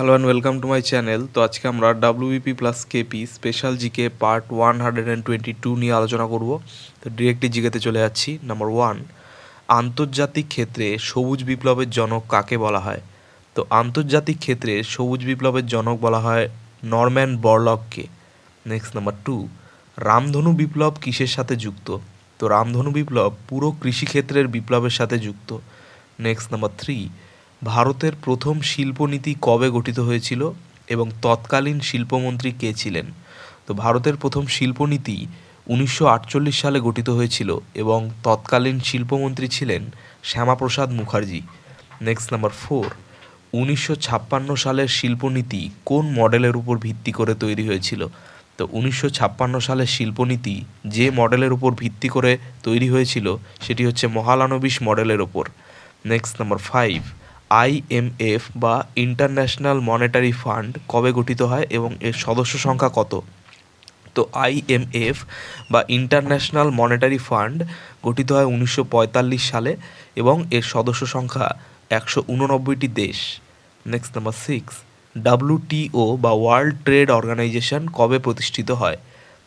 Hello and welcome to my channel. তো আজকে আমরা WBP plus KP special GK part 122 নিয়ে আলোচনা করব। তো ডিরেক্টলি জিকেতে চলে যাচ্ছি। নাম্বার 1, আন্তর্জাতিক ক্ষেত্রে সবুজ বিপ্লবের জনক কাকে বলা হয়? তো আন্তর্জাতিক ক্ষেত্রে সবুজ বিপ্লবের জনক বলা হয় নরম্যান বরলগকে। নেক্সট নাম্বার 2, রামধনু বিপ্লব কিসের সাথে যুক্ত? তো রামধনু বিপ্লব পুরো কৃষিক্ষেত্রের বিপ্লবের সাথে যুক্ত। নেক্সট নাম্বার 3, ভারতের প্রথম শিল্পনীতি কবে গঠিত হয়েছিল এবং তৎকালীন শিল্পমন্ত্রী কে ছিলেন? তো ভারতের প্রথম শিল্পনীতি 1948 সালে গঠিত হয়েছিল এবং তৎকালীন শিল্পমন্ত্রী ছিলেন শ্যামাপ্রসাদ মুখার্জি। নেক্সট নাম্বার 4, 1956 সালের শিল্পনীতি কোন মডেলের উপর ভিত্তি করে তৈরি হয়েছিল? তো 1956 সালের শিল্পনীতি যে মডেলের উপর ভিত্তি করে তৈরি হয়েছিল সেটি হচ্ছে মহালানবিশ মডেলের ওপর। নেক্সট নাম্বার 5, IMF বা ইন্টারন্যাশনাল মনিটারি ফান্ড কবে গঠিত হয় এবং এর সদস্য সংখ্যা কত? তো IMF বা ইন্টারন্যাশনাল মনিটারি ফান্ড গঠিত হয় 1945 সালে এবং এর সদস্য সংখ্যা 189টি দেশ। নেক্সট নাম্বার 6, WTO বা ওয়ার্ল্ড ট্রেড অর্গানাইজেশন কবে প্রতিষ্ঠিত হয়?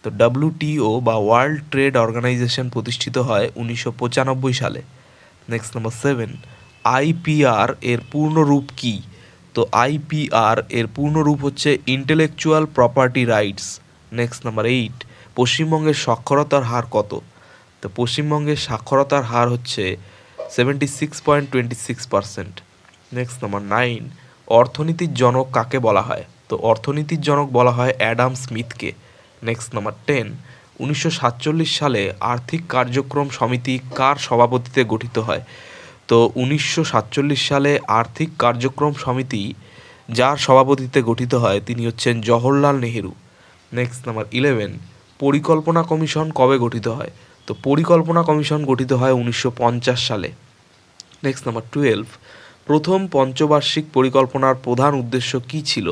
তো WTO বা ওয়ার্ল্ড ট্রেড অর্গানাইজেশন প্রতিষ্ঠিত হয় 1995 সালে। নেক্সট নাম্বার 7, IPR এর পূর্ণ রূপ কী? তো IPR এর পূর্ণ রূপ হচ্ছে intellectual property rights. Next number 8, পশ্চিমবঙ্গের সাক্ষরতার হার কত? তো পশ্চিমবঙ্গের সাক্ষরতার হার হচ্ছে 76.26%। নেক্সট নাম্বার 9, অর্থনীতির জনক কাকে বলা হয়? তো অর্থনীতির জনক বলা হয় অ্যাডাম স্মিথকে। নেক্সট নাম্বার 10, 1947 সালে আর্থিক কার্যক্রম সমিতি কার সভাপতিত্বে গঠিত হয়? তো 1947 সালে আর্থিক কার্যক্রম সমিতি যার সভাপতিত্বে গঠিত হয় তিনি হচ্ছেন জওহরলাল নেহেরু। নেক্সট নাম্বার 11, পরিকল্পনা কমিশন কবে গঠিত হয়? তো পরিকল্পনা কমিশন গঠিত হয় 1950 সালে। নেক্সট নাম্বার 12, প্রথম পঞ্চবার্ষিক পরিকল্পনার প্রধান উদ্দেশ্য কী ছিল?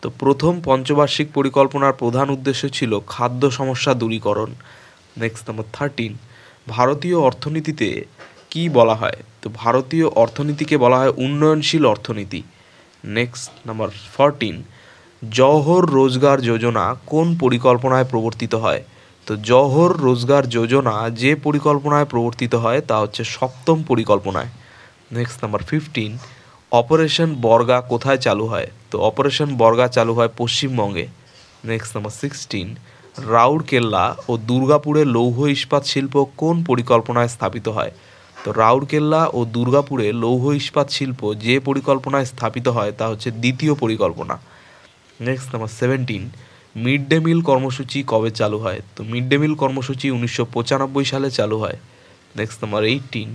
তো প্রথম পঞ্চবার্ষিক পরিকল্পনার প্রধান উদ্দেশ্য ছিল খাদ্য সমস্যা দূরীকরণ। নেক্সট নাম্বার 13, ভারতীয় অর্থনীতিতে কি বলা হয়? তো ভারতীয় অর্থনীতিকে বলা হয় উন্নয়নশীল অর্থনীতি। নেক্সট নাম্বার 14, জওহর রোজগার যোজনা কোন পরিকল্পনায় প্রবর্তিত হয়? তো জওহর রোজগার যোজনা যে পরিকল্পনায় প্রবর্তিত হয় তা হচ্ছে সপ্তম পরিকল্পনায়। নেক্সট নাম্বার 15, অপারেশন বর্গা কোথায় চালু হয়? তো অপারেশন বর্গা চালু হয় পশ্চিমবঙ্গে। নেক্সট নাম্বার 16, রাউরকেল্লা ও দুর্গাপুরের লৌহ ইস্পাত শিল্প কোন পরিকল্পনায় স্থাপিত হয়? তো রাউরকেল্লা ও দুর্গাপুরে লৌহ ইস্পাত শিল্প যে পরিকল্পনায় স্থাপিত হয় তা হচ্ছে দ্বিতীয় পরিকল্পনা। Next number 17, mid day meal কর্মসূচি কবে চালু হয়? তো মিড ডে মিল কর্মসূচি 1995 সালে চালু হয়। নেক্সট নাম্বার 18,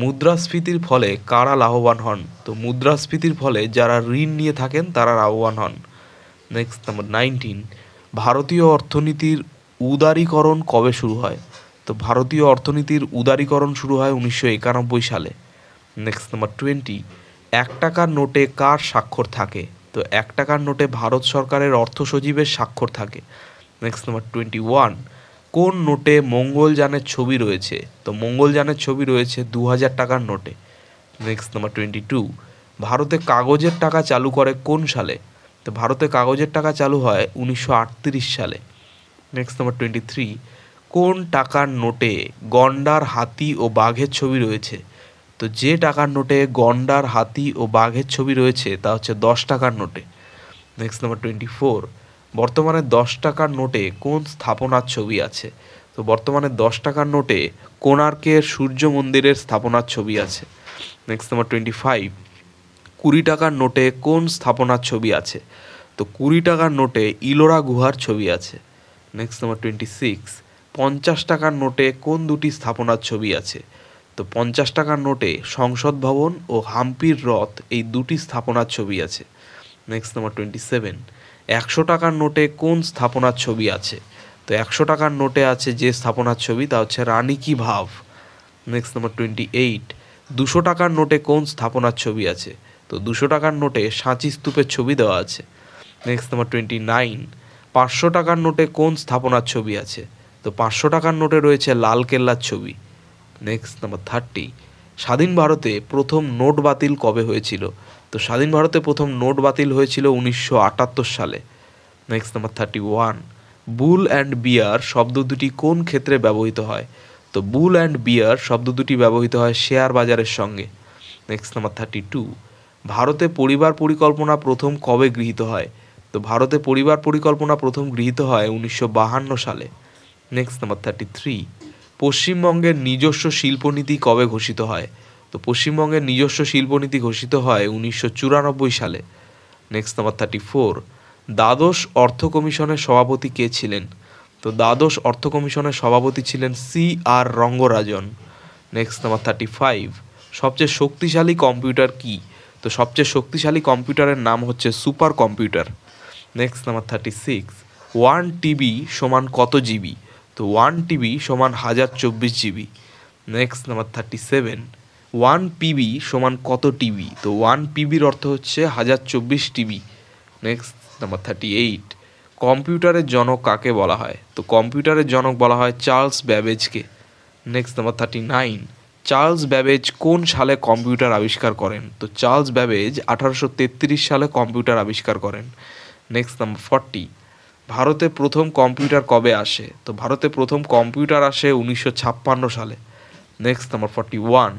মুদ্রাস্ফীতির ফলে কারা লাভবান হন? তো মুদ্রাস্ফীতির ফলে যারা ঋণ নিয়ে থাকেন তারা লাভবান হন। নেক্সট নাম্বার 19, ভারতীয় অর্থনীতির উদারীকরণ কবে শুরু হয়? তো ভারতীয় অর্থনীতির উদারীকরণ শুরু হয় 1991 সালে। নেক্সট নাম্বার 20, 1 টাকার নোটে কার স্বাক্ষর থাকে? তো 1 টাকার নোটে ভারত সরকারের অর্থ সচিবের স্বাক্ষর থাকে। নেক্সট নাম্বার 21, কোন নোটে মঙ্গলযানের ছবি রয়েছে? তো মঙ্গলযানের ছবি রয়েছে 2000 টাকার নোটে। নেক্সট নাম্বার 22, ভারতে কাগজের টাকা চালু করে কোন সালে? তো ভারতে কাগজের টাকা চালু হয় 1938 সালে। নেক্সট নাম্বার 23, কোন টাকার নোটে গন্ডার, হাতি ও বাঘের ছবি রয়েছে? তো যে টাকার নোটে গন্ডার, হাতি ও বাঘের ছবি রয়েছে তা হচ্ছে 10 টাকার নোটে। নেক্সট নাম্বার 24, বর্তমানে 10 টাকার নোটে কোন স্থাপনার ছবি আছে? তো বর্তমানে 10 টাকার নোটে কোণার্কের সূর্য মন্দিরের স্থাপনার ছবি আছে। নেক্সট নাম্বার 25, 20 টাকার নোটে কোন স্থাপনার ছবি আছে? তো 20 টাকার নোটে ইলোরা গুহার ছবি আছে। নেক্সট নাম্বার 26, 50 টাকার নোটে কোন দুটি স্থাপনার ছবি আছে? তো 50 টাকার নোটে সংসদ ভবন ও হাম্পির রথ এই দুটি স্থাপনার ছবি আছে। নেক্সট নাম্বার 27, 100 টাকার নোটে কোন স্থাপনার ছবি আছে? তো 100 টাকার নোটে আছে যে স্থাপনার ছবি তা হচ্ছে রানী কি ভাভ। নেক্সট নাম্বার 28, 200 টাকার নোটে কোন স্থাপনার ছবি আছে? তো 200 টাকার নোটে সাঁচি স্তূপের ছবি দেওয়া আছে। নেক্সট নাম্বার 29, 500 টাকার নোটে কোন স্থাপনার ছবি আছে? তো 500 টাকার নোটে রয়েছে লাল কেল্লার ছবি। নেক্সট নাম্বার 30, স্বাধীন ভারতে প্রথম নোট বাতিল কবে হয়েছিল? তো স্বাধীন ভারতে প্রথম নোট বাতিল হয়েছিল 1978 সালে। নেক্সট নাম্বার 31, বুল অ্যান্ড বিয়ার শব্দ দুটি কোন ক্ষেত্রে ব্যবহৃত হয়? তো বুল অ্যান্ড বিয়ার শব্দ দুটি ব্যবহৃত হয় শেয়ার বাজারের সঙ্গে। নেক্সট নাম্বার 32, ভারতে পরিবার পরিকল্পনা প্রথম কবে গৃহীত হয়? তো ভারতে পরিবার পরিকল্পনা প্রথম গৃহীত হয় 1952 সালে। নেক্সট নাম্বার 33, পশ্চিমবঙ্গের নিজস্ব শিল্পনীতি কবে ঘোষিত হয়? তো পশ্চিমবঙ্গের নিজস্ব শিল্পনীতি ঘোষিত হয় 1994 সালে। নেক্সট নাম্বার 34, দ্বাদশ অর্থ কমিশনের সভাপতি কে ছিলেন? তো দ্বাদশ অর্থ কমিশনের সভাপতি ছিলেন CR রঙ্গরাজন। নেক্সট নাম্বার 35, সবচেয়ে শক্তিশালী কম্পিউটার কি? তো সবচেয়ে শক্তিশালী কম্পিউটারের নাম হচ্ছে super computer. Next number 36, 1 TB সমান কত জিবি? তো 1 TB সমান 1024 জিবি। নেক্সট নাম্বার 37, 1 PB সমান কত টিবি? তো 1 PBর অর্থ হচ্ছে 1024 টিবি। নেক্সট নাম্বার 38, কম্পিউটারের জনক কাকে বলা হয়? তো কম্পিউটারের জনক বলা হয় চার্লস ব্যাবেজকে। নেক্সট নাম্বার 39, চার্লস ব্যাবেজ কোন সালে কম্পিউটার আবিষ্কার করেন? তো চার্লস ব্যাবেজ 1833 সালে কম্পিউটার আবিষ্কার করেন। নেক্সট নাম্বার 40, ভারতে প্রথম কম্পিউটার কবে আসে? তো ভারতে প্রথম কম্পিউটার আসে 1956 সালে। নেক্সট নাম্বার 41,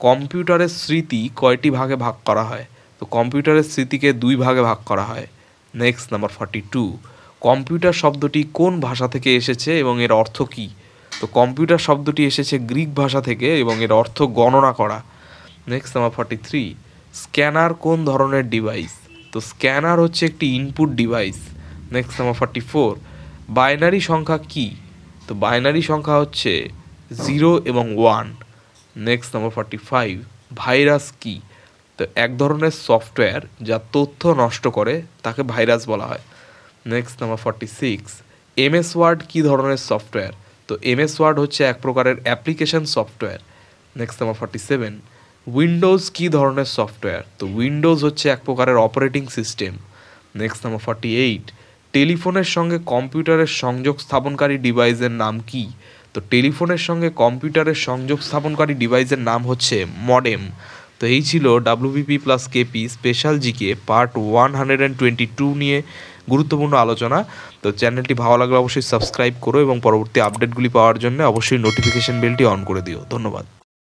কম্পিউটারের স্মৃতি কয়টি ভাগে ভাগ করা হয়? তো কম্পিউটারের স্মৃতিকে 2 ভাগে ভাগ করা হয়। নেক্সট নাম্বার 42, কম্পিউটার শব্দটি কোন ভাষা থেকে এসেছে এবং এর অর্থ কী? তো কম্পিউটার শব্দটি এসেছে গ্রিক ভাষা থেকে এবং এর অর্থ গণনা করা। নেক্সট নাম্বার 43, স্ক্যানার কোন ধরনের ডিভাইস? তো স্ক্যানার হচ্ছে একটি input device. Next number 44, binary সংখ্যা কি? তো বাইনারি সংখ্যা হচ্ছে 0 এবং 1। নেক্সট নাম্বার 45, ভাইরাস কি? তো এক ধরনের সফটওয়্যার যা তথ্য নষ্ট করে তাকে ভাইরাস বলা হয়। নেক্সট নাম্বার 46, MS ওয়ার্ড কী ধরনের সফটওয়্যার? তো MS ওয়ার্ড হচ্ছে এক প্রকারের application software. Next number 47, Windows কী ধরনের সফটওয়্যার? তো উইন্ডোজ হচ্ছে এক প্রকারের অপারেটিং সিস্টেম। নেক্সট নাম্বার 48, টেলিফোনের সঙ্গে কম্পিউটারের সংযোগ স্থাপনকারী ডিভাইসের নাম কি? তো টেলিফোনের সঙ্গে কম্পিউটারের সংযোগ স্থাপনকারী ডিভাইসের নাম হচ্ছে মডেম। তো এই ছিল WBP+KP স্পেশাল জিকে পার্ট 122 নিয়ে গুরুত্বপূর্ণ আলোচনা। তো চ্যানেলটি ভালো লাগলে অবশ্যই সাবস্ক্রাইব করো এবং পরবর্তী আপডেটগুলি পাওয়ার জন্য অবশ্যই নোটিফিকেশন বেলটি অন করে দিও। ধন্যবাদ।